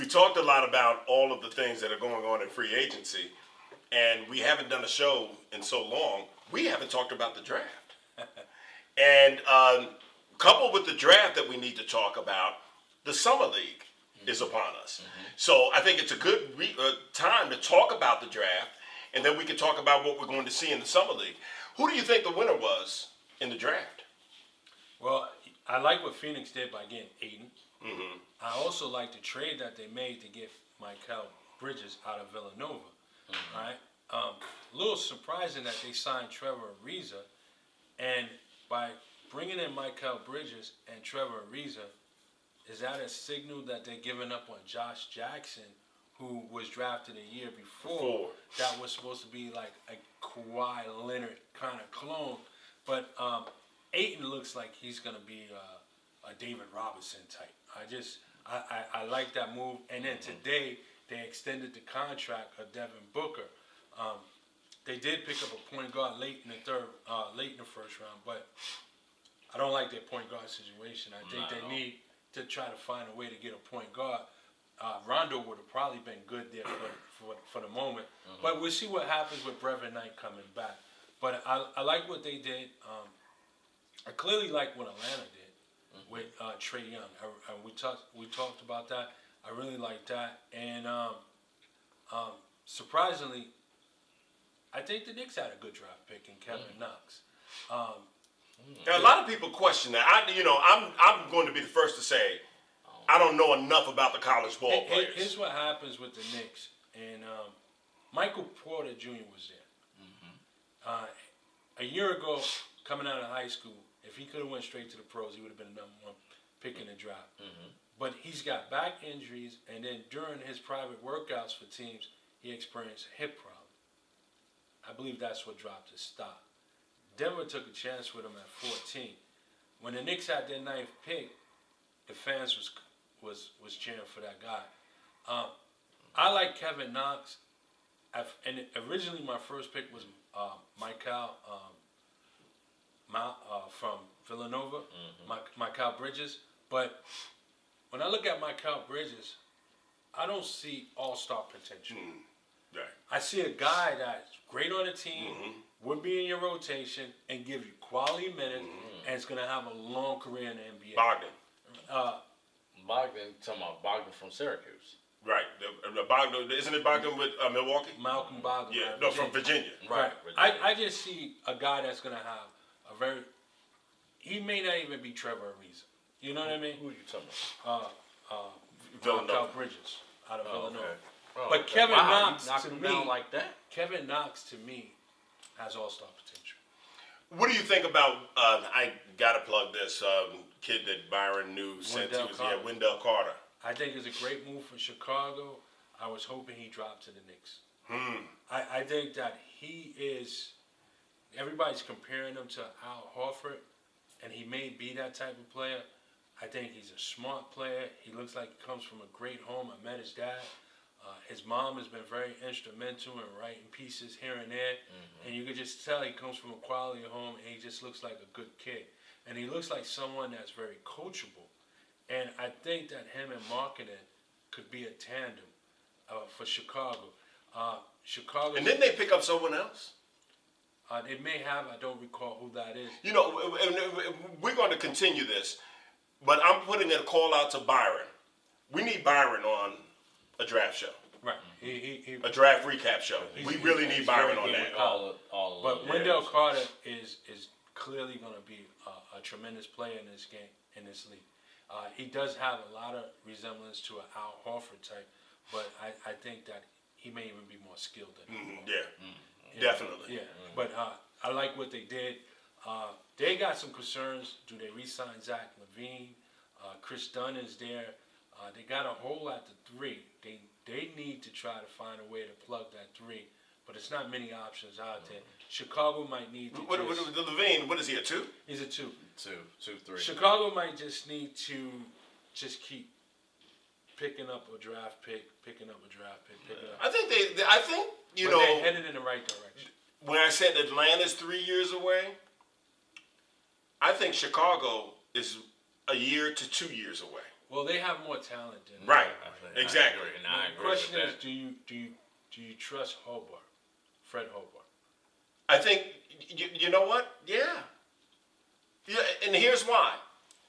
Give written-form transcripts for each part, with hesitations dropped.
we talked a lot about all of the things that are going on in free agency, and we haven't done a show in so long. We haven't talked about the draft. And coupled with the draft that we need to talk about, the Summer League is upon us. So I think it's a good time to talk about the draft, and then we can talk about what we're going to see in the Summer League. Who do you think the winner was in the draft? Well, I like what Phoenix did by getting Aiden. I also like the trade that they made to get Mikal Bridges out of Villanova. Right? A little surprising that they signed Trevor Ariza, and by bringing in Mikal Bridges and Trevor Ariza, is that a signal that they're giving up on Josh Jackson, who was drafted a year before? That was supposed to be like a Kawhi Leonard kind of clone, but Ayton looks like he's going to be a David Robinson type. I like that move. And then today they extended the contract of Devin Booker. They did pick up a point guard late in the first round, but I don't like their point guard situation. I think they need to try to find a way to get a point guard. Rondo would have probably been good there for the moment, but we'll see what happens with Brevin Knight coming back. But I like what they did. I clearly like what Atlanta did with Trae Young. We talked about that. I really like that, and surprisingly, I think the Knicks had a good draft pick in Kevin Knox. A lot of people question that. I'm going to be the first to say I don't know enough about the college ball players. Here's what happens with the Knicks, and Michael Porter Jr. was there. A year ago, coming out of high school, if he could have went straight to the pros, he would have been the number one pick in the draft. But he's got back injuries, and then during his private workouts for teams, he experienced a hip problem. I believe that's what dropped his stock. Denver took a chance with him at 14. When the Knicks had their ninth pick, the fans was cheering for that guy. I like Kevin Knox, and originally my first pick was Mikal from Villanova, Mikal Bridges. But when I look at Mikal Bridges, I don't see all-star potential. Right. I see a guy that's great on the team, would be in your rotation, and give you quality minutes, and it's going to have a long career in the NBA. Bogdan. Talking about Bogdan from Syracuse. Right. Bogdan, isn't it Bogdan with Milwaukee? Malcolm Bogdan. Yeah, no, from Virginia. Right. I just see a guy that's going to have he may not even be Trevor Ariza. You know what I mean? Who are you talking about? Villanova. Bridges out of Villanova. Okay. Oh, But okay. Kevin Knox, knocked to him me, down like that. Kevin Knox, to me, has all-star potential. What do you think about, I got to plug this kid that Byron knew since he was here, Wendell Carter. I think it's a great move for Chicago. I was hoping he dropped to the Knicks. I think that he is, everybody's comparing him to Al Horford, and he may be that type of player. I think he's a smart player. He looks like he comes from a great home. I met his dad. His mom has been very instrumental in writing pieces here and there. And you could just tell he comes from a quality home, and he just looks like a good kid. And he looks like someone that's very coachable. And I think that him and Markkanen could be a tandem for Chicago. Chicago. And didn't they pick up someone else? They may have. I don't recall who that is. You know, we're going to continue this, but I'm putting a call out to Byron. We need Byron on a draft show. Right. A draft recap show. We really need Byron on that. But Wendell Carter is clearly going to be a tremendous player in this game, in this league. He does have a lot of resemblance to an Al Horford type, but I think that he may even be more skilled than him. Definitely. Yeah, but I like what they did. They got some concerns. Do they re-sign Zach LaVine? Chris Dunn is there. They got a hole at the three. They need to try to find a way to plug that three, but it's not many options out there. Chicago might need to. The LaVine, what is he, a 2? He's a 2. 3. Chicago might just need to just keep picking up a draft pick. I think you know. They're headed in the right direction. When I said Atlanta's 3 years away, I think Chicago is a year to 2 years away. Well, they have more talent than Right. I Exactly. agree, and I The agree question with is, that. do you trust Hobart, Fred Hobart? I think you know what? Yeah. And here's why.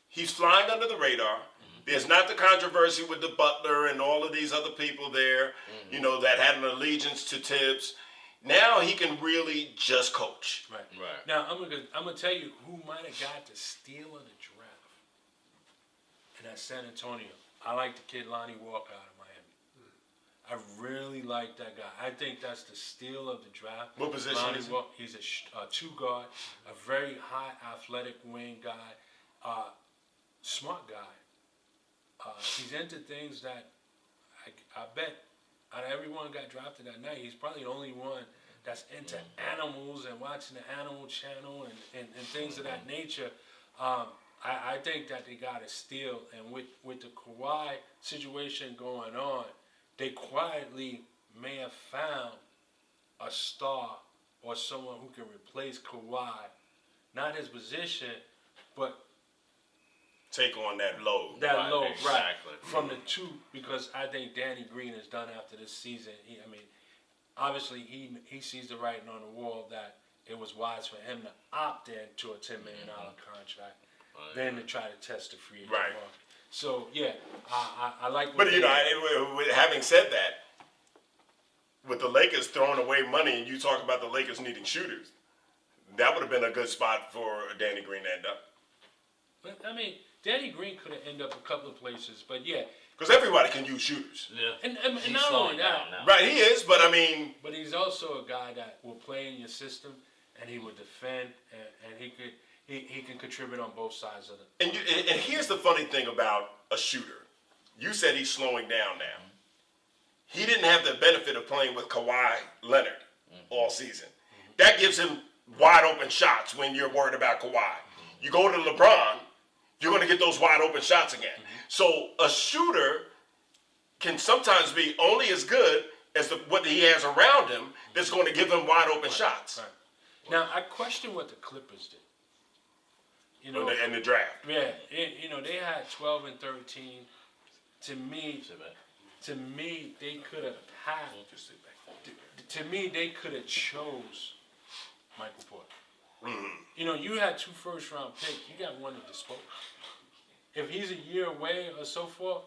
He's flying under the radar. There's not the controversy with the butler and all of these other people there, that had an allegiance to Tibbs. Now he can really just coach. Right. Right. Now I'm gonna tell you who might have got the steal of the draft, and that's San Antonio. I like the kid Lonnie Walker out of Miami. I really like that guy. I think that's the steal of the draft. What position Lonnie is he? Walker, he's a two guard, a very high athletic wing guy, smart guy. He's into things that I bet out of everyone got drafted that night, he's probably the only one that's into animals and watching the Animal Channel and things of that nature. I think that they got a steal, and with the Kawhi situation going on, they quietly may have found a star or someone who can replace Kawhi. Not his position, but Take on that load. that Right, low, exactly. right, from the two, because I think Danny Green is done after this season. Obviously he sees the writing on the wall that it was wise for him to opt in to a $10 million contract, than to try to test the free agent Right. market. So yeah, I like. What But they- having said that, with the Lakers throwing away money, and you talk about the Lakers needing shooters, that would have been a good spot for Danny Green to end up. But, Danny Green could have ended up a couple of places, but yeah, Because everybody can use shooters. Yeah. and He's not slowing only that, down now. Right, he is, but but he's also a guy that will play in your system, and he will defend, and he can contribute on both sides of the. and here's the funny thing about a shooter. You said he's slowing down now. He didn't have the benefit of playing with Kawhi Leonard all season. That gives him wide open shots when you're worried about Kawhi. You go to LeBron, you're going to get those wide open shots again. So a shooter can sometimes be only as good as what he has around him that's going to give him wide open shots Right. Now I question what the Clippers did. in the draft. Yeah, they had 12 and 13. To me, they could have had. To me, they could have chose Michael Porter. You had 2 first-round picks. You got one to dispose. If he's a year away or so forth,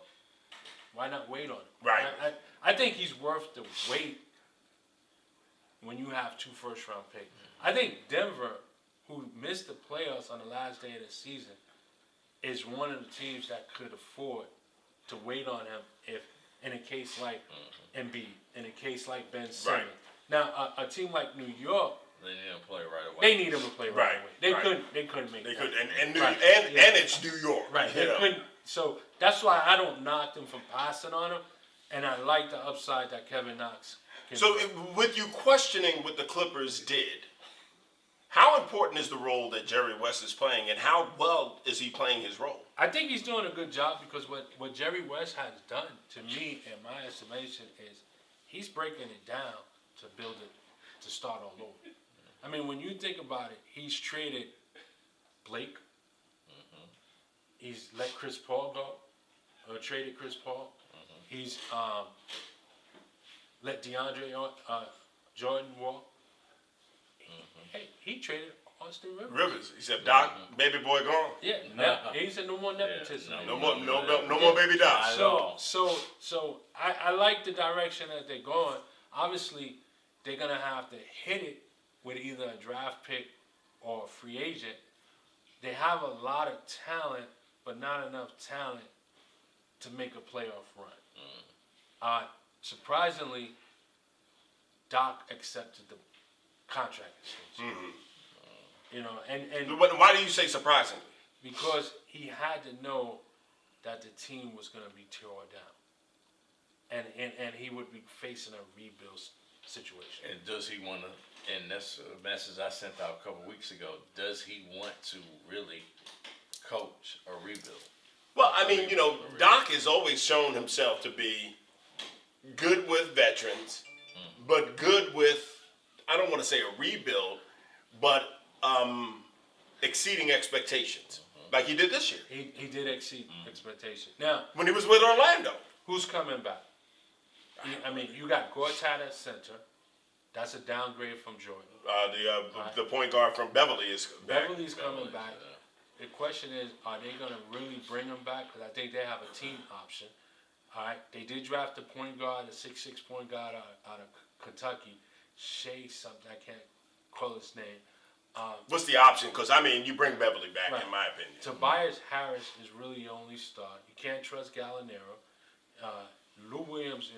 why not wait on him? Right. I think he's worth the wait when you have 2 first-round picks. I think Denver, who missed the playoffs on the last day of the season, is one of the teams that could afford to wait on him if, in a case like Embiid, in a case like Ben Simmons. Right. Now, a team like New York, They need him to play right away. they need him to play right Right, away. They right. couldn't make They that. could, and Right, and yeah. it's New York. Right, they couldn't. So that's why I don't knock them from passing on him, and I like the upside that Kevin Knox can So, bring. with you questioning what the Clippers did, how important is the role that Jerry West is playing, and how well is he playing his role? I think he's doing a good job because what Jerry West has done, to me, in my estimation, is he's breaking it down to build it, to start all over. When you think about it, he's traded Blake. He's let Chris Paul go, or traded Chris Paul. He's let DeAndre Jordan walk. Hey, he traded Austin Rivers, he said, "Doc, baby boy gone. Yeah, he said no more nepotism. Yeah, No more baby Doc." So I like the direction that they're going. Obviously, they're gonna have to hit it with either a draft pick or a free agent. They have a lot of talent, but not enough talent to make a playoff run. Surprisingly, Doc accepted the contract extension. And Why do you say surprisingly? because he had to know that the team was going to be torn down, and he would be facing a rebuild situation. And does he want to? And that's a message I sent out a couple weeks ago. Does he want to really coach a rebuild? Well, Doc has always shown himself to be good with veterans, but good with, I don't want to say a rebuild, but exceeding expectations. like he did this year He did exceed expectation. Now, when he was with Orlando. who's coming back? I mean, you got Gortat at center. That's a downgrade from Jordan. The point guard from Beverly is back. Beverly's coming back. The question is, are they going to really bring him back? Because I think they have a team option. All right, they did draft a point guard, a 6'6" point guard out of Kentucky, Shea something. I can't call his name. What's the option? Because I mean, you bring Beverly back, Right. in my opinion. Tobias Harris is really the only star. You can't trust Gallinaro. Lou Williams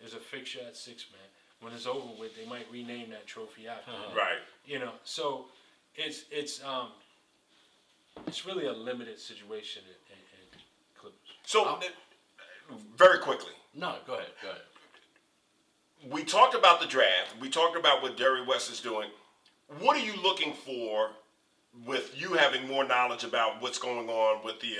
is a fixture at 6-man. When it's over with, they might rename that trophy after him. Right. You know, so it's really a limited situation in Clippers. So, very quickly, No, go ahead. we talked about the draft. We talked about what Jerry West is doing. What are you looking for with you having more knowledge about what's going on with the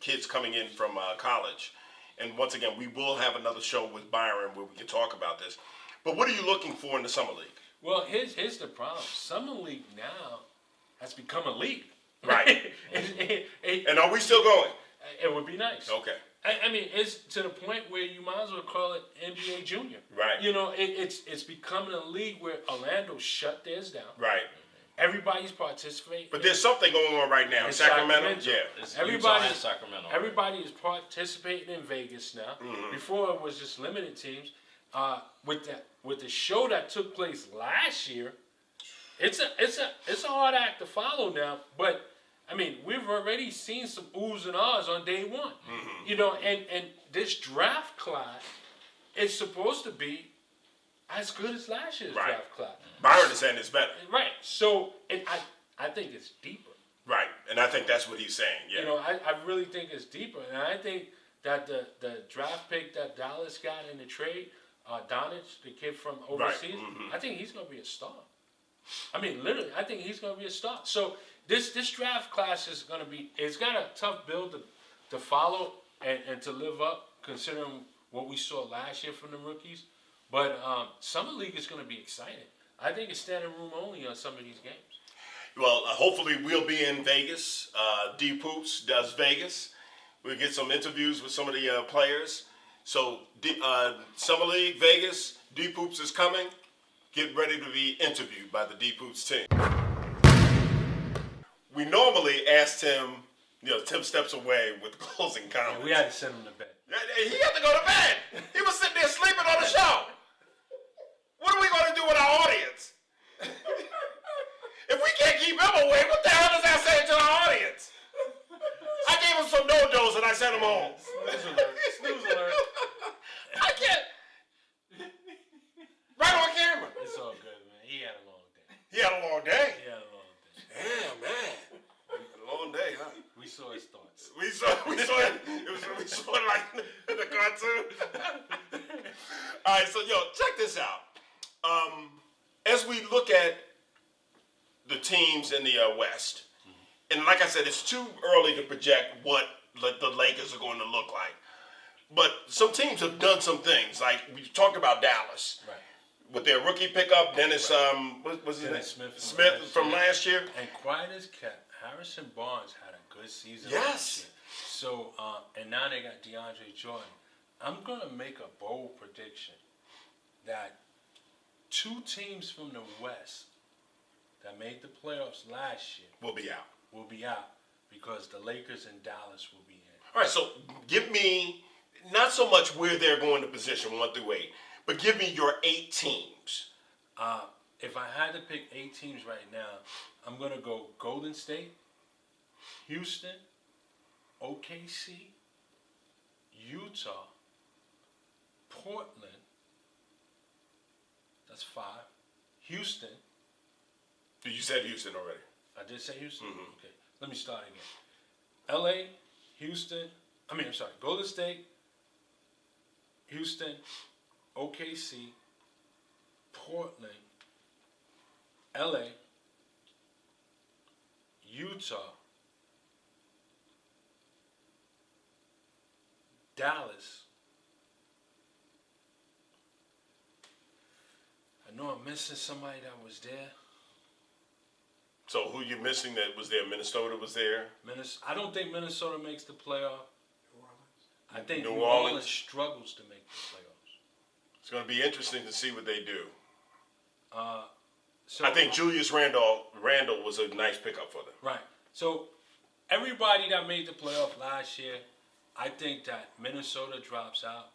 kids coming in from college? And once again, we will have another show with Byron where we can talk about this. But what are you looking for in the summer league? Well, here's the problem. Summer League now has become a league. Right. it And are we still going? would be nice. Okay. I mean, it's to the point where you might as well call it NBA Junior. Right. You know, it's becoming a league where Orlando shut theirs down. Right. Everybody's participating. But there's something going on right now in In Sacramento. Sacramento. Yeah. It's Everybody- Utah and Sacramento. Everybody is participating in Vegas now. Mm-hmm. Before it was just limited teams. With the show that took place last year, it's a hard act to follow now. But I mean, we've already seen some oohs and ahs on day one. Mm-hmm. You know, and this draft class is supposed to be as good as last year's Right. draft class. Byron is saying it's better. Right. So I think it's deeper. Right. And I think that's what he's saying. Yeah. You know, I really think it's deeper, and I think that the draft pick that Dallas got in the trade, Donich, the kid from overseas, mhm. I think he's going to be a star. I mean, literally, I think he's going to be a star. So this draft class is going to be, it's got a tough build to follow and to live up, considering what we saw last year from the rookies. But Summer League is going to be exciting. I think it's standing room only on some of these games. Well, hopefully we'll be in Vegas. D Poops does Vegas. We'll get some interviews with some of the players. So Summer League, Vegas, D Poops is coming. Get ready to be interviewed by the D Poops team. We normally ask Tim, Tim steps away with closing comments. We had to send him to bed. He had to go to bed. He was sitting there sleeping on the show. What are we going to do with our audience? If we can't keep him awake, what the hell does that say to our audience? I gave him some no-dos and I sent him home. Snooze alert. Snooze alert. I can't. Right on camera. It's all good, man. He had a long day. He had a long day. He had a long day. Damn, man. A long day, huh? We saw his thoughts. We saw it. We saw it like in the cartoon. All right, so check this out. As we look at the teams in the West, and like I said, it's too early to project what the Lakers are going to look like. But some teams have done some things. Like we talked about Dallas. Right. With their rookie pickup, Dennis, what was his name? Dennis Smith from last year. And quiet as kept, Harrison Barnes had a good season Yes. last year. So, and now they got DeAndre Jordan. I'm going to make a bold prediction that two teams from the West that made the playoffs last year We'll be out. will be out because the Lakers and Dallas will be in. All right, so give me not so much where they're going to position 1 through 8, but give me your 8 teams. If I had to pick 8 teams right now, I'm going to go Golden State, Houston, OKC, Utah, Portland. That's 5. Houston. You said Houston already. I did say Houston? Mhm. Okay. Let me start again. LA, Houston. I'm sorry. Golden State, Houston, OKC, Portland, LA, Utah, Dallas. I know I'm missing somebody that was there. So who you missing that was there? Minnesota was there. I don't think Minnesota makes the playoff. I think New New Orleans Orleans struggles to make the playoffs. It's going to be interesting to see what they do. So I think Julius Randle was a nice pickup for them. right. So everybody that made the playoff last year, I think that Minnesota drops out.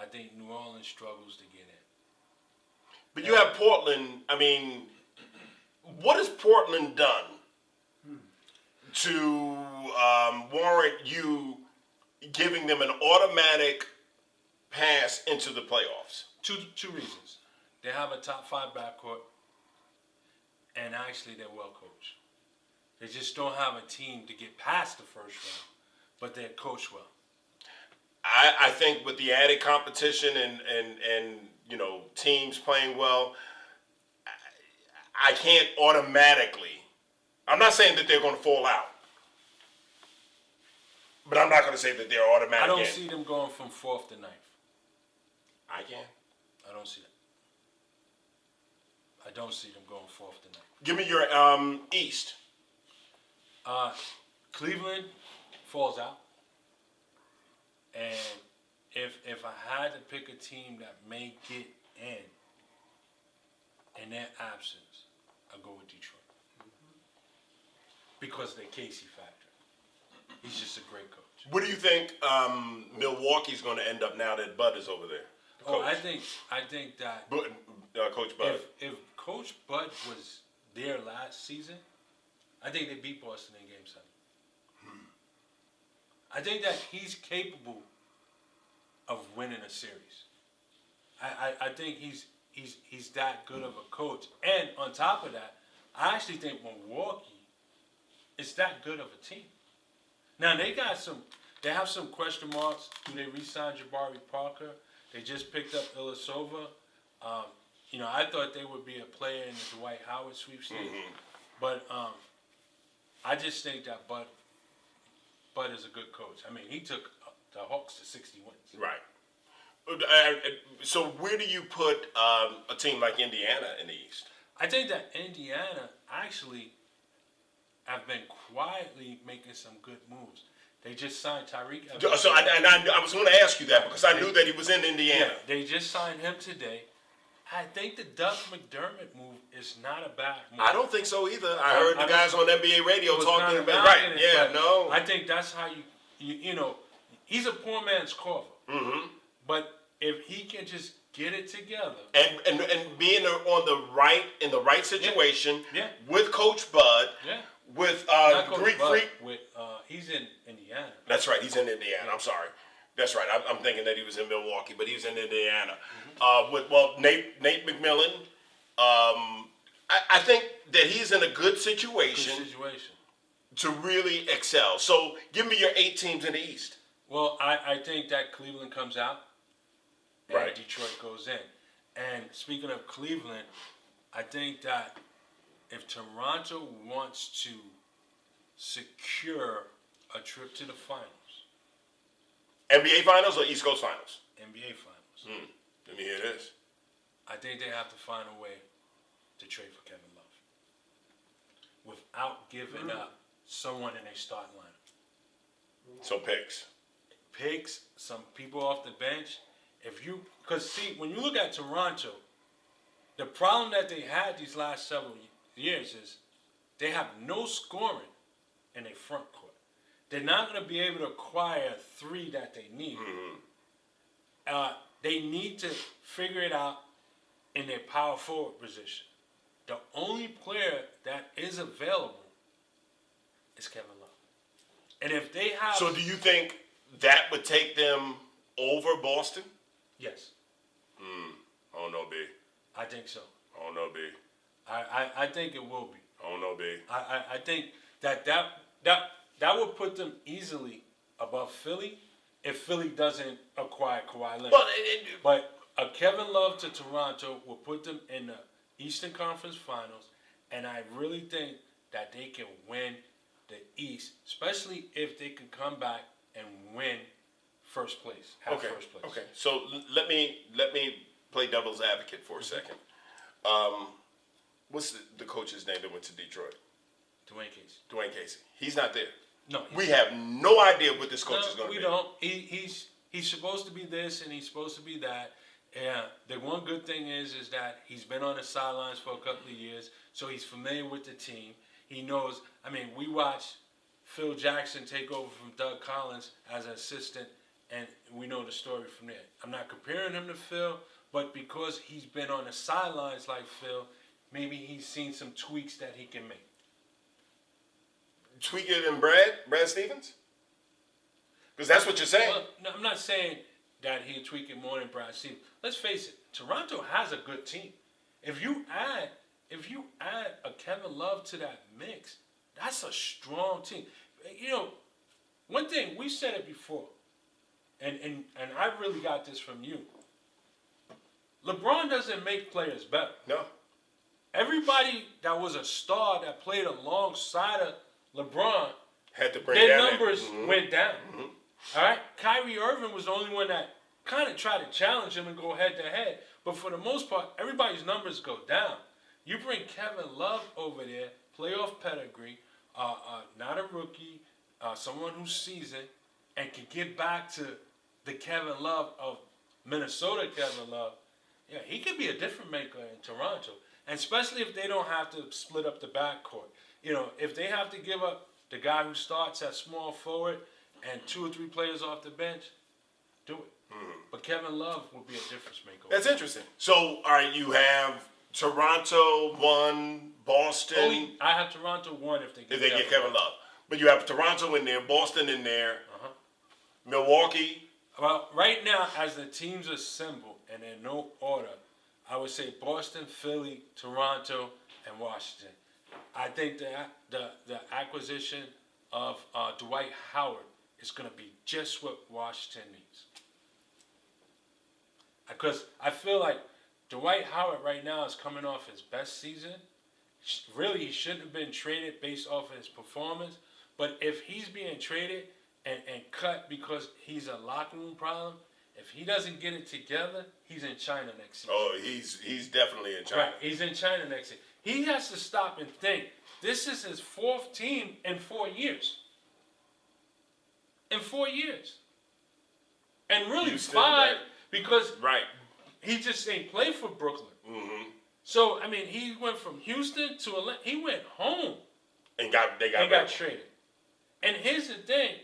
I think New Orleans struggles to get in. But you have Portland. I mean, what has Portland done to warrant you giving them an automatic pass into the playoffs? Two reasons. They have a top 5 backcourt, and actually they're well coached. They just don't have a team to get past the first round, but they're coached well. I think with the added competition and teams playing well, I can't automatically. I'm not saying that they're going to fall out, but I'm not going to say that they're automatic. I don't in. see them going from 4th to 9th. I can. I don't see that. I don't see them going 4th to 9th. Give me your East. Cleveland falls out, and if I had to pick a team that may get in their absence, I'd go with Detroit because of the Casey factor. He's just a great coach. What do you think Milwaukee's going to end up now that Bud is over there? The Oh, coach. I think that Coach Bud. if Coach Bud was there last season, I think they beat Boston in Game 7. I think that he's capable of winning a series. I think he's that good of a coach. And on top of that, I actually think Milwaukee is that good of a team. Now they have some question marks. Do they re-sign Jabari Parker? They just picked up Ilyasova. I thought they would be a player in the Dwight Howard sweepstakes. But I just think that Bud is a good coach. I mean, he took the Hawks to 60 wins. Right. So where do you put a team like Indiana in the East? I think that Indiana actually have been quietly making some good moves. They just signed Tariq Evans. So I was going to ask you that because I knew that he was in Indiana. Yeah, they just signed him today. I think the Doug McDermott move is not a bad move. I don't think so either. I heard the guys on NBA radio was talking kinda about knocking right. it, Yeah, but no. I think that's how he's a poor man's Corver. Mm-hmm. But if he can just get it together, And being in the right situation Yeah. with Coach Bud, yeah. with Not Coach Greek Bud, Freak. with he's in Indiana. That's right. He's in Indiana. I'm sorry. That's right. I'm thinking that he was in Milwaukee, but he was in Indiana. With Nate McMillan. I think that he's in a good Good situation situation. to really excel. So give me your 8 teams in the East. Well, I think that Cleveland comes out and Right. Detroit goes in. And speaking of Cleveland, I think that if Toronto wants to secure a trip to the finals, NBA Finals or East Coast Finals? NBA Finals, Let me hear this. I think they have to find a way to trade for Kevin Love without giving up someone in their starting lineup. So picks. Picks some people off the bench. Because when you look at Toronto, the problem that they had these last several years is they have no scoring in their front court. They're not going to be able to acquire 3 that they need. They need to figure it out in their power forward position. The only player that is available is Kevin Love. And if they have... So do you think that would take them over Boston? Yes, I don't know, B. I think so. I don't know, B. I think it will be. I don't know, B. I think that would put them easily above Philly if Philly doesn't acquire Kawhi Leonard. But a Kevin Love to Toronto will put them in the Eastern Conference Finals, and I really think that they can win the East, especially if they can come back and win first place, first place. Okay. So let me play devil's advocate for a second. What's the coach's name that went to Detroit? Dwayne Casey. Dwayne Casey. He's not there. No, We have no idea what this coach is no, going to we be. don't. He's supposed to be this and he's supposed to be that. Yeah, the one good thing is that he's been on the sidelines for a couple of years, so he's familiar with the team. He knows. I mean, we watched Phil Jackson take over from Doug Collins as an assistant, and we know the story from there. I'm not comparing him to Phil, but because he's been on the sidelines like Phil, maybe he's seen some tweaks that he can make. Tweak it in Brad Stevens? Because that's what you're saying. Well, no, I'm not saying that he'll tweak it more than Brad Stevens. Let's face it, Toronto has a good team. If you add a Kevin Love to that mix, that's a strong team. You know, one thing we said it before, and I really got this from you. LeBron doesn't make players better. No. Everybody that was a star that played alongside of LeBron, Had to bring their down numbers that. went down. All right, Kyrie Irving was the only one that kind of tried to challenge him and go head to head. But for the most part, everybody's numbers go down. You bring Kevin Love over there, playoff pedigree, not a rookie, someone who's seasoned, and can get back to the Kevin Love of Minnesota. Kevin Love, yeah, he could be a difference maker in Toronto, and especially if they don't have to split up the backcourt. You know, if they have to give up the guy who starts at small forward and 2 or 3 players off the bench, do it. But Kevin Love would be a difference maker. That's interesting. So, all right, you have Toronto 1, Boston. I have Toronto 1 if they Get Kevin Love. But you have Toronto in there, Boston in there, Milwaukee. Well, right now, as the teams assemble and in no order, I would say Boston, Philly, Toronto, and Washington. I think that the acquisition of Dwight Howard is going to be just what Washington needs. Because I feel like Dwight Howard right now is coming off his best season. Really, he shouldn't have been traded based off of his performance. But if he's being traded and cut because he's a locker room problem, if he doesn't get it together, he's in China next season. Oh, he's definitely in China. Right, he's in China next year. He has to stop and think. This is his 4th team in 4 years. In 4 years. And really Houston, 5 right. because Right. he just ain't played for Brooklyn. Mm-hmm. So, I mean, he went from Houston to Atlanta. He went home And they got and got traded. And here's the thing.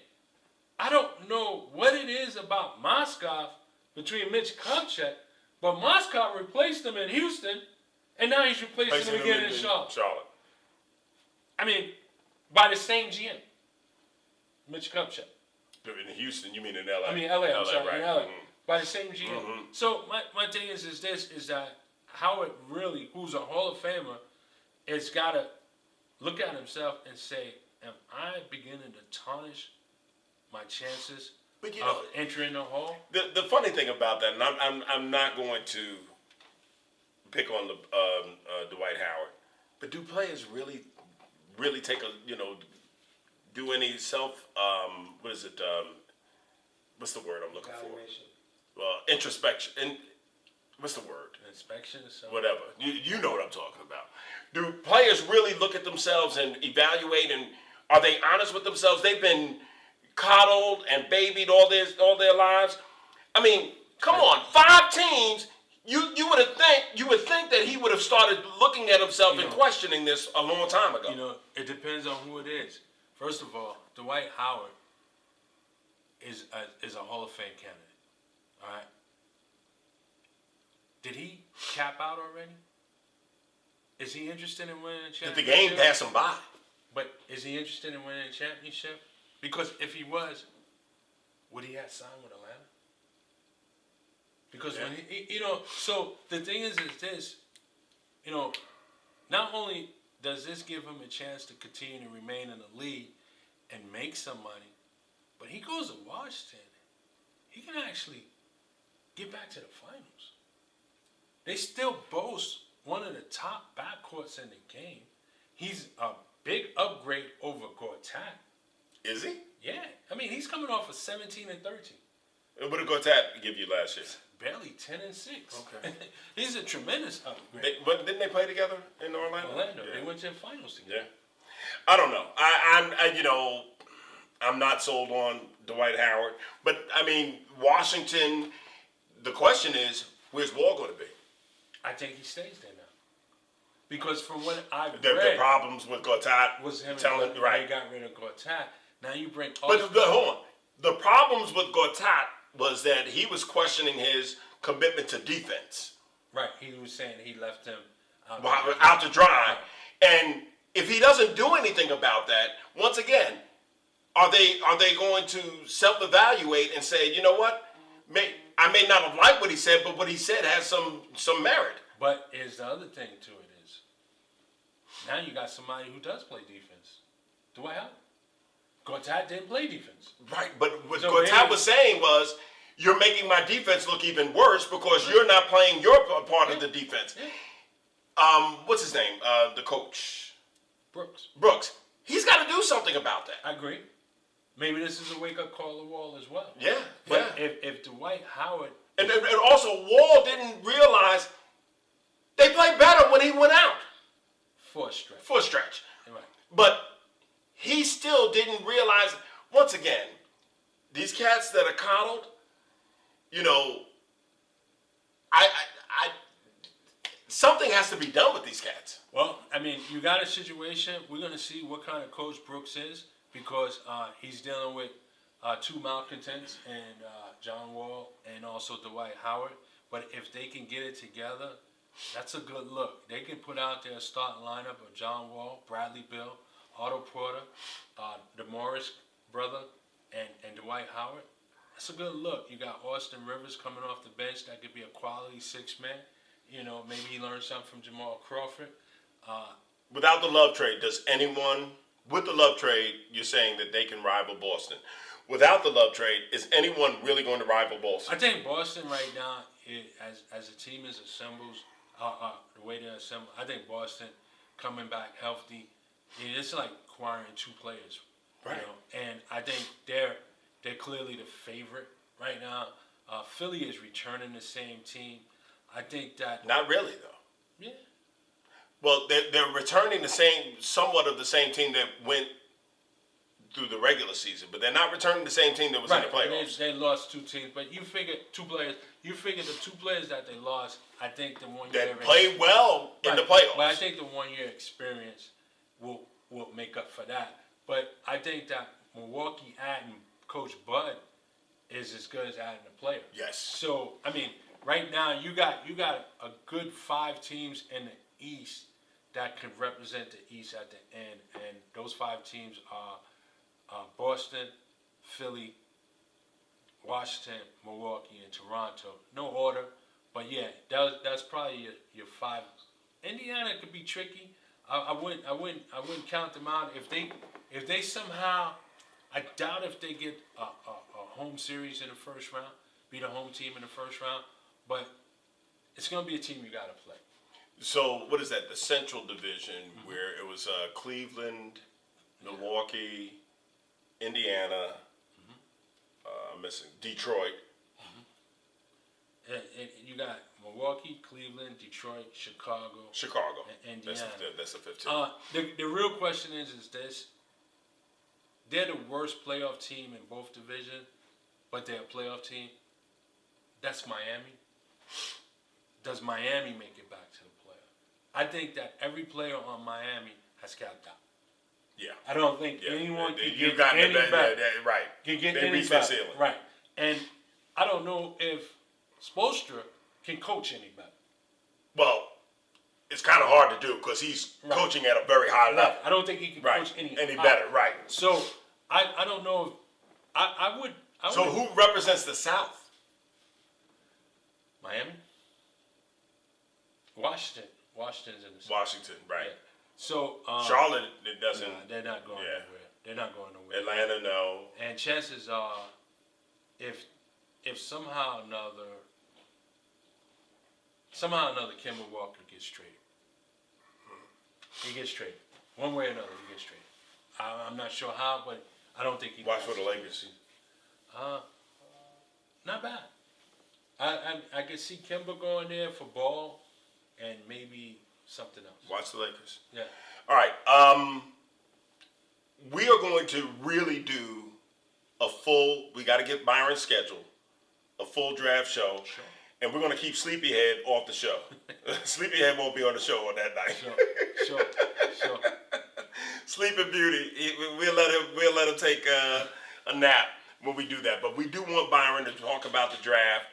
I don't know what it is about Moskov between Mitch Kupchak, but Moskov replaced him in Houston, and now he's replacing him again in Charlotte. I mean, by the same GM, Mitch Kupchak. In Houston, you mean in LA? I mean, LA, I'm sorry, right. in LA. Mhm. By the same GM. So my thing is that Howard really, who's a Hall of Famer, has got to look at himself and say, am I beginning to tarnish my chances But you of know, entering the Hall? the funny thing about that, and I'm not going to pick on the Dwight Howard, but do players really take do any self what's the word I'm looking for? Introspection. And what's the word? Inspection or something? Whatever. You know what I'm talking about. Do players really look at themselves and evaluate, and are they honest with themselves? They've been coddled and babied all their lives. I mean, come on, 5 teams. You would think that he would have started looking at himself and questioning this a long time ago. You know, it depends on who it is. First of all, Dwight Howard is a Hall of Fame candidate. All right. Did he cap out already? Is he interested in winning a Did championship? the game pass him by? But is he interested in winning a championship? Because if he was, would he have signed with Atlanta? Because when he so the thing is this, not only does this give him a chance to continue to remain in the league and make some money, but he goes to Washington, he can actually get back to the finals. They still boast one of the top backcourts in the game. He's a big upgrade over Gortat. Is he? Yeah, I mean he's coming off of 17 and 13. What did Gortat give you last year? Barely 10 and 6. Okay. He's a tremendous upgrade. But didn't they play together in Orlando? Orlando, Yeah. they went to the finals together. Yeah. I don't know. I'm not sold on Dwight Howard, but I mean Washington. The question is, where's Wall going to be? I think he stays there now. Because from what I've The read, problems with Gortat was him telling and right. they got rid of Gortat. Now you bring But hold on. The problems with Gortat was that he was questioning his commitment to defense. right. He was saying he left him Out to dry. And if he doesn't do anything about that, once again, are they going to self-evaluate and say, you know what? I may not have liked what he said, but what he said has some merit. But here's the other thing to it is, now you got somebody who does play defense. Dwight Howard. Gortat didn't play defense. Right, but what So Gortat maybe- was saying was, you're making my defense look even worse because you're not playing your part of the defense. Yeah. What's his name? The coach. Brooks. Brooks. He's got to do something about that. I agree. Maybe this is a wake-up call to Wall as well. Yeah, But yeah. if Dwight Howard... And also, Wall didn't realize they played better when he went out For a stretch. for a stretch. Right. But he still didn't realize, once again, these cats that are coddled, something has to be done with these cats. Well, I mean, you got a situation. We're going to see what kind of coach Brooks is because he's dealing with two malcontents and John Wall and also Dwight Howard. But if they can get it together, that's a good look. They can put out their starting lineup of John Wall, Bradley Beal, Otto Porter, the Morris brother, and Dwight Howard. That's a good look. You got Austin Rivers coming off the bench. That could be a quality six-man. Maybe he learned something from Jamal Crawford. Without the Love trade, with the Love trade, you're saying that they can rival Boston. Without the Love trade, is anyone really going to rival Boston? I think Boston right now, as a team is assembled, the way they're assembled, I think Boston coming back healthy, it's like acquiring two players. Right. And I think they're clearly the favorite right now. Philly is returning the same team. I think that... Not really, though. Yeah. Well, they're returning somewhat of the same team that went through the regular season, but they're not returning the same team that was in the playoffs. They lost two teams, but you figure two players. You figure the two players that they lost. I think the 1 year That played well in the playoffs. But I think the 1 year experience will make up for that. But I think that Milwaukee adding Coach Bud is as good as adding a player. Yes. So I mean, right now you got a good 5 teams in the East that can represent the East at the end, and those 5 teams are Boston, Philly, Washington, Milwaukee, and Toronto. No order, but yeah, that's probably your 5. Indiana could be tricky. I wouldn't count them out if they somehow. I doubt if they get a home series in the first round, beat a home team in the first round, but it's going to be a team you got to play. So what is that? The Central Division, where it was Cleveland, Milwaukee, Indiana, I'm missing Detroit. You got Milwaukee, Cleveland, Detroit, Chicago, and Indiana. That's the 15. The real question is this: they're the worst playoff team in both divisions, but they're a playoff team. That's Miami. Does Miami make it back to the playoff? I think that every player on Miami has capped out. Yeah. I don't think anyone can You get got any that, better. right. Can get They any reached their better. ceiling. Right. And I don't know if Spoelstra can coach any better. Well, it's kind of hard to do because he's coaching at a very high level. I don't think he can coach any better. Right. So I don't know if I would. So who represents the South? Miami, Washington's in the South. Washington, right. Yeah. So Charlotte, it doesn't. nah, they're not going nowhere. They're not going nowhere. Atlanta, no. And chances are, if somehow another Kemba Walker gets traded, he gets traded. One way or another, he gets traded. I'm not sure how, but I don't think he. Watch for the Lakers. Not bad. I could see Kemba going there for Ball and maybe something else. Watch the Lakers. Yeah. All right. we are going to really do a full. We got to get Byron's schedule, a full draft show, and we're going to keep Sleepyhead off the show. Sleepyhead won't be on the show on that night. Sure. Sleeping Beauty, we'll let him take a nap when we do that. But we do want Byron to talk about the draft,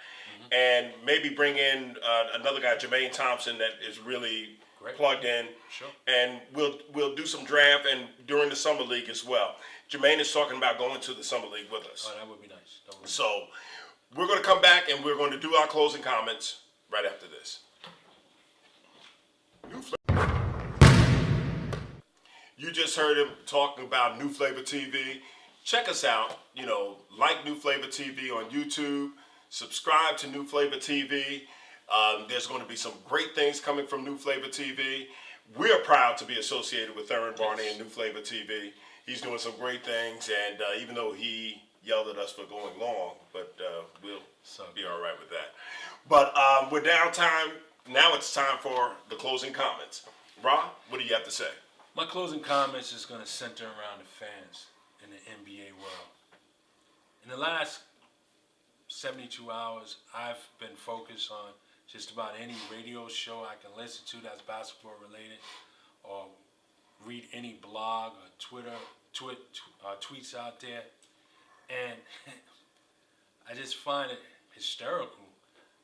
and maybe bring in another guy, Jermaine Thompson, that is really plugged in. Sure. And we'll do some draft and during the summer league as well. Jermaine is talking about going to the summer league with us. Oh, that would be nice. So we're going to come back and we're going to do our closing comments right after this. You just heard him talking about New Flavor TV. Check us out. Like New Flavor TV on YouTube. Subscribe to New Flavor TV. There's going to be some great things coming from New Flavor TV. We're proud to be associated with Theron Barney and New Flavor TV. He's doing some great things, and even though he yelled at us for going long, but we'll be all right with that. But we're downtime. Now it's time for the closing comments. Rob, what do you have to say? My closing comments is going to center around the fans in the NBA world. In the last 72 hours, I've been focused on just about any radio show I can listen to that's basketball related, or read any blog or tweets out there, and I just find it hysterical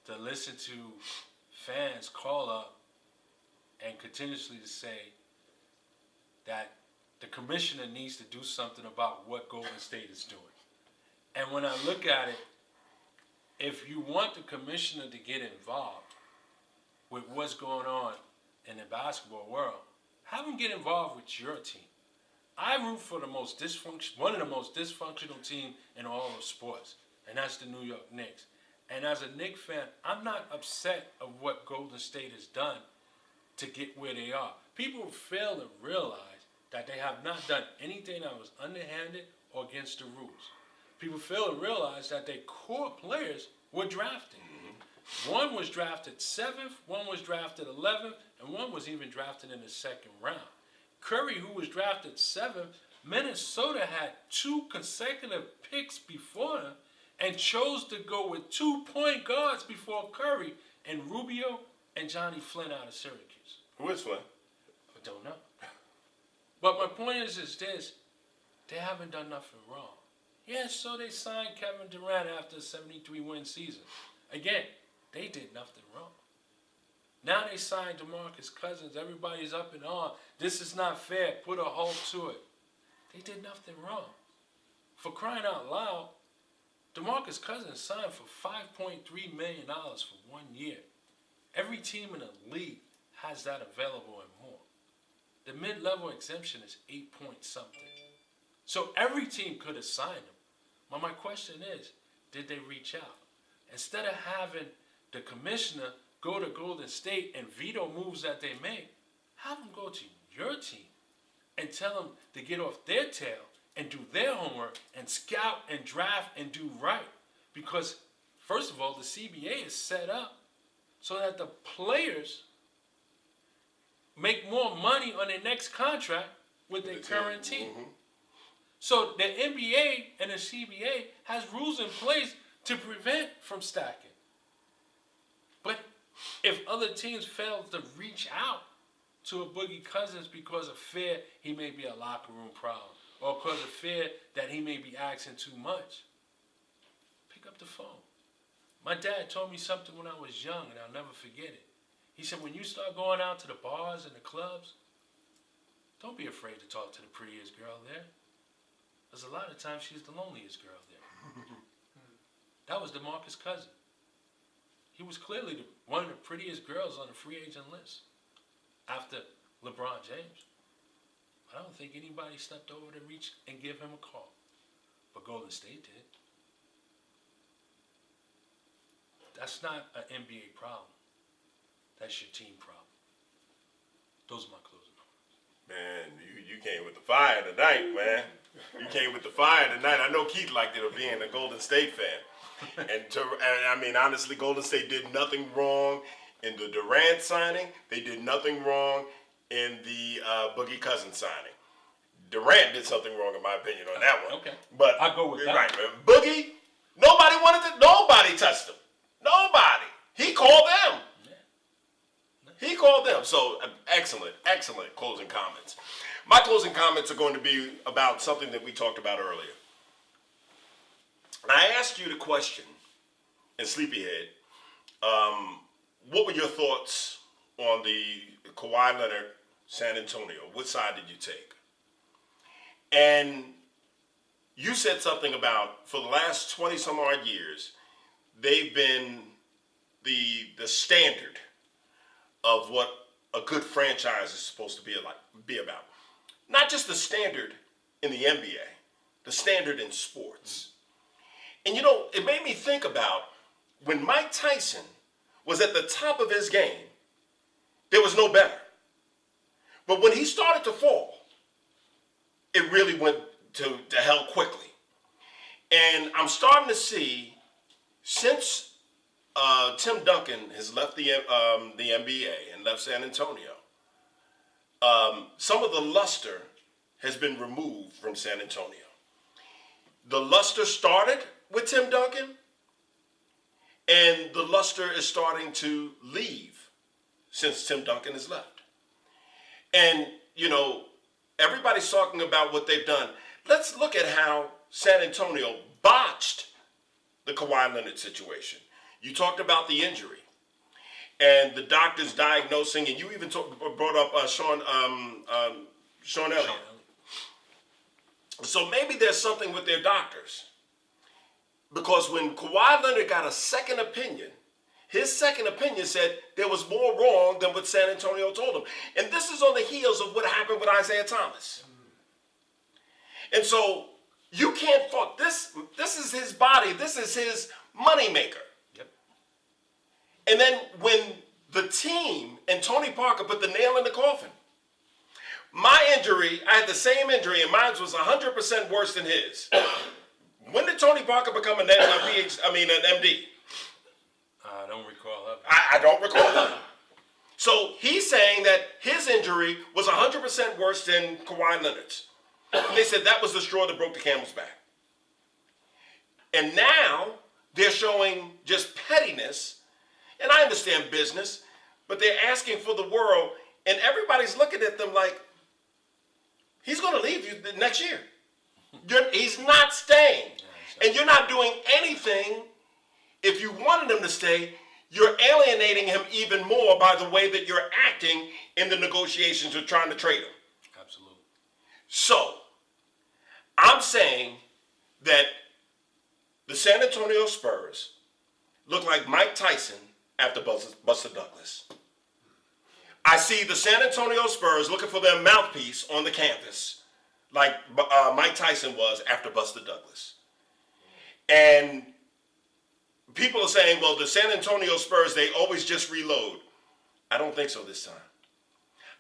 to listen to fans call up and continuously to say that the commissioner needs to do something about what Golden State is doing. And when I look at it, if you want the commissioner to get involved with what's going on in the basketball world, have him get involved with your team. I root for one of the most dysfunctional team in all of sports, and that's the New York Knicks. And as a Knicks fan, I'm not upset of what Golden State has done to get where they are. People fail to realize that they have not done anything that was underhanded or against the rules. People fail to realize that their core players were drafted. One was drafted 7th, one was drafted 11th, and one was even drafted in the second round. Curry, who was drafted 7th, Minnesota had 2 consecutive picks before him and chose to go with 2 point guards before Curry, and Rubio and Johnny Flynn out of Syracuse. Who is Flynn? I don't know. But my point is this: they haven't done nothing wrong. Yeah, so they signed Kevin Durant after a 73-win season. Again, they did nothing wrong. Now they signed DeMarcus Cousins. Everybody's up and on. This is not fair. Put a halt to it. They did nothing wrong. For crying out loud, DeMarcus Cousins signed for $5.3 million for 1 year. Every team in the league has that available and more. The mid-level exemption is 8 point something. So every team could have signed him. But my question is, did they reach out? Instead of having the commissioner go to Golden State and veto moves that they make, have them go to your team and tell them to get off their tail and do their homework and scout and draft and do right. Because, first of all, the CBA is set up so that the players make more money on their next contract with their current team. So the NBA and the CBA has rules in place to prevent from stacking. But if other teams fail to reach out to a Boogie Cousins because of fear he may be a locker room problem, or because of fear that he may be asking too much, pick up the phone. My dad told me something when I was young, and I'll never forget it. He said, when you start going out to the bars and the clubs, don't be afraid to talk to the prettiest girl there. Because a lot of times she's the loneliest girl there. That was DeMarcus Cousins. He was clearly one of the prettiest girls on the free agent list after LeBron James. I don't think anybody stepped over to reach and give him a call. But Golden State did. That's not an NBA problem. That's your team problem. Those are my closing comments. Man, you came with the fire tonight, man. You came with the fire tonight. I know Keith liked it of being a Golden State fan. And I mean, honestly, Golden State did nothing wrong in the Durant signing. They did nothing wrong in the Boogie Cousins signing. Durant did something wrong in my opinion on that one. Okay. But I'll go with that. Right, man. Boogie, nobody touched him. Nobody. He called them. He called them. So excellent closing comments. My closing comments are going to be about something that we talked about earlier. I asked you the question in Sleepyhead, what were your thoughts on the Kawhi Leonard San Antonio? What side did you take? And you said something about, for the last 20 some odd years, they've been the standard of what a good franchise is supposed to be about. Not just the standard in the NBA, the standard in sports. And you know, it made me think about when Mike Tyson was at the top of his game, there was no better. But when he started to fall, it really went to hell quickly. And I'm starting to see, since Tim Duncan has left the NBA and left San Antonio, some of the luster has been removed from San Antonio. The luster started with Tim Duncan, and the luster is starting to leave since Tim Duncan has left. And, you know, everybody's talking about what they've done. Let's look at how San Antonio botched the Kawhi Leonard situation. You talked about the injury and the doctors diagnosing, and you even brought up Sean Elliott. So maybe there's something with their doctors. Because when Kawhi Leonard got a second opinion, his second opinion said there was more wrong than what San Antonio told him. And this is on the heels of what happened with Isaiah Thomas. And so you can't fault this. This is his body. This is his moneymaker. Yep. And then when the team and Tony Parker put the nail in the coffin, my injury, I had the same injury, and mine was 100% worse than his. When did Tony Parker become an MD? I don't recall that. I don't recall that. So he's saying that his injury was 100% worse than Kawhi Leonard's. And they said that was the straw that broke the camel's back. And now they're showing just pettiness. And I understand business, but they're asking for the world. And everybody's looking at them like, he's going to leave you the next year. He's not staying. And you're not doing anything. If you wanted him to stay, you're alienating him even more by the way that you're acting in the negotiations of trying to trade him. Absolutely. So, I'm saying that the San Antonio Spurs look like Mike Tyson after Buster Douglas. I see the San Antonio Spurs looking for their mouthpiece on the campus, like Mike Tyson was after Buster Douglas. And people are saying, well, the San Antonio Spurs, they always just reload. I don't think so this time.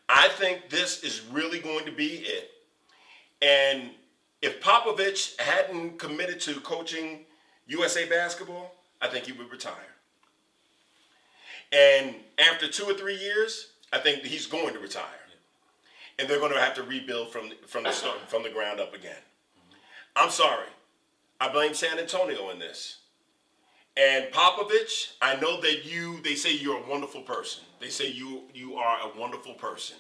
I think this is really going to be it. And if Popovich hadn't committed to coaching USA basketball, I think he would retire. And after 2 or 3 years, I think he's going to retire. And they're going to have to rebuild from the ground up again. I'm sorry. I blame San Antonio in this. And Popovich, I know that they say you're a wonderful person. They say you are a wonderful person.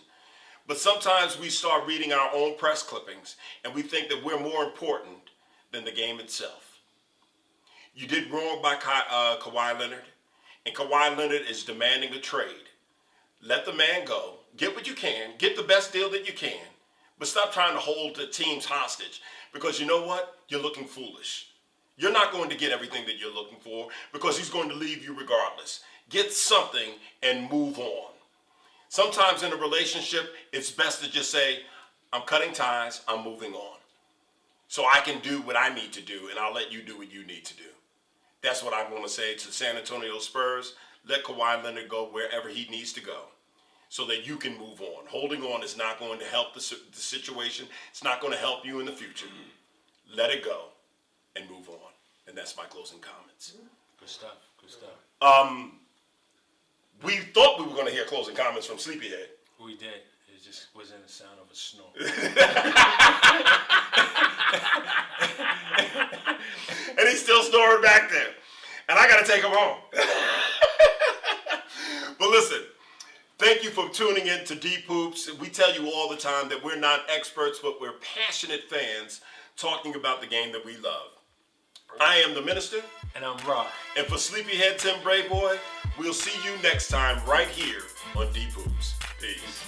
But sometimes we start reading our own press clippings and we think that we're more important than the game itself. You did wrong by Kawhi Leonard, and Kawhi Leonard is demanding a trade. Let the man go. Get what you can. Get the best deal that you can. But stop trying to hold the teams hostage, because you know what? You're looking foolish. You're not going to get everything that you're looking for because he's going to leave you regardless. Get something and move on. Sometimes in a relationship, it's best to just say, I'm cutting ties, I'm moving on. So I can do what I need to do, and I'll let you do what you need to do. That's what I'm going to say to San Antonio Spurs. Let Kawhi Leonard go wherever he needs to go so that you can move on. Holding on is not going to help the situation. It's not going to help you in the future. Let it go and move on. And that's my closing comments. Good stuff. Good stuff. We thought we were going to hear closing comments from Sleepyhead. We did. it just wasn't the sound of a snore. And he's still snoring back there. And I got to take him home. But listen, thank you for tuning in to Deep Hoops. We tell you all the time that we're not experts, but we're passionate fans talking about the game that we love. I am the minister. And I'm Rob. And for Sleepyhead Tim Brayboy, we'll see you next time right here on Deep Hoops. Peace.